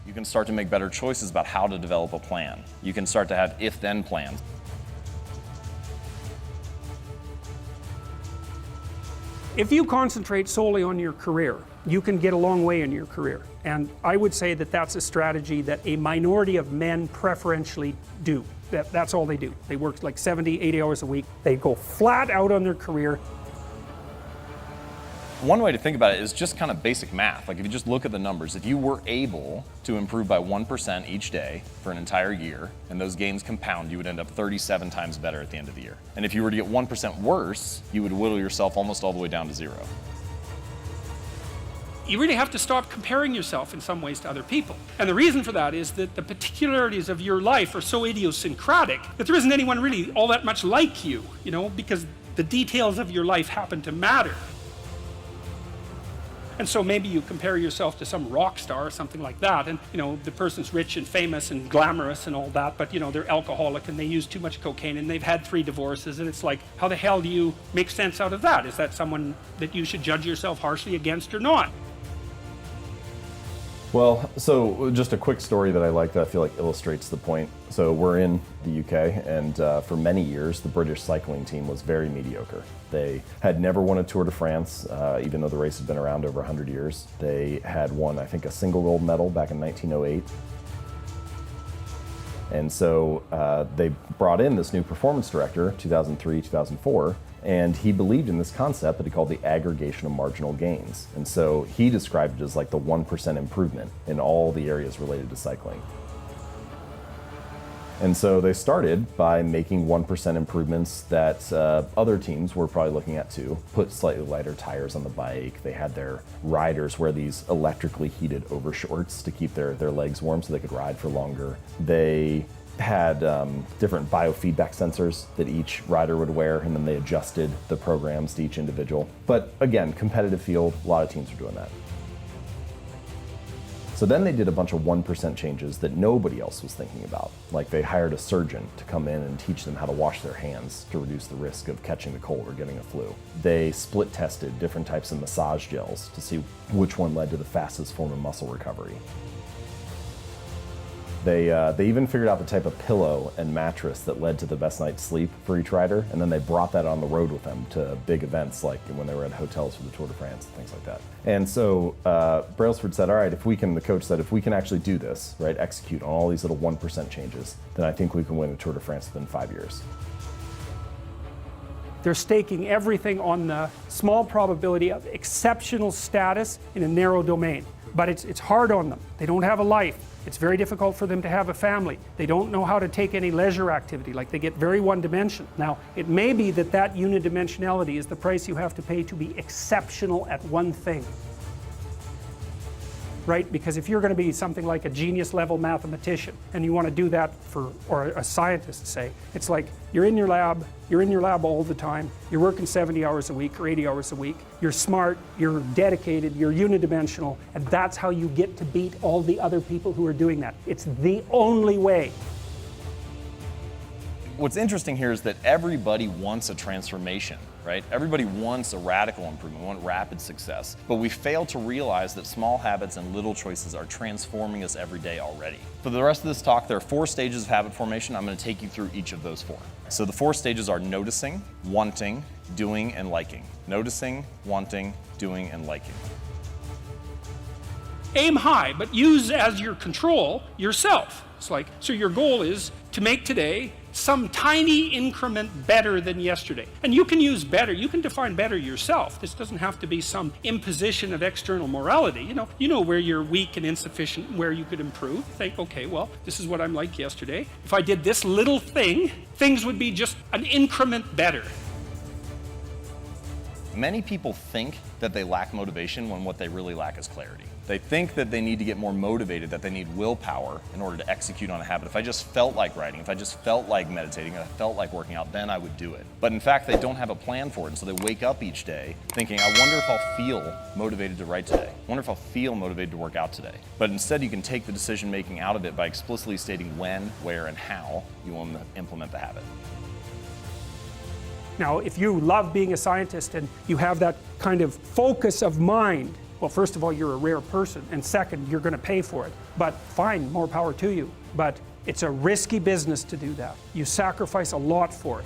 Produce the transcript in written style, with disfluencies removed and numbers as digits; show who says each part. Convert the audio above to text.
Speaker 1: You can start to make better choices about how to develop a plan. You can start to have if-then plans.
Speaker 2: If you concentrate solely on your career, you can get a long way in your career. And I would say that that's a strategy that a minority of men preferentially do. That's all they do. They work like 70, 80 hours a week. They go flat out on their career.
Speaker 1: One way to think about it is just kind of basic math. Like if you just look at the numbers, if you were able to improve by 1% each day for an entire year, and those gains compound, you would end up 37 times better at the end of the year. And if you were to get 1% worse, you would whittle yourself almost all the way down to zero.
Speaker 2: You really have to stop comparing yourself in some ways to other people. And the reason for that is that the particularities of your life are so idiosyncratic that there isn't anyone really all that much like you, because the details of your life happen to matter. And so maybe you compare yourself to some rock star or something like that, and the person's rich and famous and glamorous and all that, but they're alcoholic and they use too much cocaine and they've had 3 divorces, and it's like, how the hell do you make sense out of that? Is that someone that you should judge yourself harshly against or not?
Speaker 3: Well, so just a quick story that I like that I feel like illustrates the point. So we're in the UK, and for many years the British cycling team was very mediocre. They had never won a Tour de France, even though the race had been around over 100 years. They had won, I think, a single gold medal back in 1908. And so they brought in this new performance director, 2003, 2004, and he believed in this concept that he called the aggregation of marginal gains. And so he described it as like the 1% improvement in all the areas related to cycling. And so they started by making 1% improvements that other teams were probably looking at too. Put slightly lighter tires on the bike. They had their riders wear these electrically heated overshorts to keep their legs warm so they could ride for longer. They had different biofeedback sensors that each rider would wear, and then they adjusted the programs to each individual. But again, competitive field, a lot of teams are doing that. So then they did a bunch of 1% changes that nobody else was thinking about. Like they hired a surgeon to come in and teach them how to wash their hands to reduce the risk of catching the cold or getting a flu. They split tested different types of massage gels to see which one led to the fastest form of muscle recovery. They even figured out the type of pillow and mattress that led to the best night's sleep for each rider, and then they brought that on the road with them to big events like when they were at hotels for the Tour de France and things like that. And so Brailsford said, all right, the coach said, if we can actually do this, right, execute on all these little 1% changes, then I think we can win the Tour de France within 5 years.
Speaker 2: They're staking everything on the small probability of exceptional status in a narrow domain. But it's hard on them. They don't have a life. It's very difficult for them to have a family. They don't know how to take any leisure activity. Like they get very one-dimensional. Now, it may be that unidimensionality is the price you have to pay to be exceptional at one thing. Right? Because if you're going to be something like a genius-level mathematician, and you want to do that or a scientist, say, it's like you're in your lab all the time, you're working 70 hours a week or 80 hours a week, you're smart, you're dedicated, you're unidimensional, and that's how you get to beat all the other people who are doing that. It's the only way.
Speaker 1: What's interesting here is that everybody wants a transformation, right? Everybody wants a radical improvement, want rapid success, but we fail to realize that small habits and little choices are transforming us every day already. For the rest of this talk, there are 4 stages of habit formation. I'm going to take you through each of those 4. So the 4 stages are noticing, wanting, doing, and liking. Noticing, wanting, doing, and liking.
Speaker 2: Aim high, but use as your control yourself. It's like, so your goal is to make today some tiny increment better than yesterday. And you can use better, you can define better yourself. This doesn't have to be some imposition of external morality. You know where you're weak and insufficient, where you could improve. Think, okay, well, this is what I'm like yesterday. If I did this little thing, things would be just an increment better.
Speaker 1: Many people think that they lack motivation when what they really lack is clarity. They think that they need to get more motivated, that they need willpower in order to execute on a habit. If I just felt like writing, if I just felt like meditating, if I felt like working out, then I would do it. But in fact, they don't have a plan for it, and so they wake up each day thinking, I wonder if I'll feel motivated to write today. I wonder if I'll feel motivated to work out today. But instead, you can take the decision making out of it by explicitly stating when, where, and how you want to implement the habit.
Speaker 2: Now, if you love being a scientist and you have that kind of focus of mind, well, first of all, you're a rare person, and second, you're going to pay for it. But fine, more power to you. But it's a risky business to do that. You sacrifice a lot for it.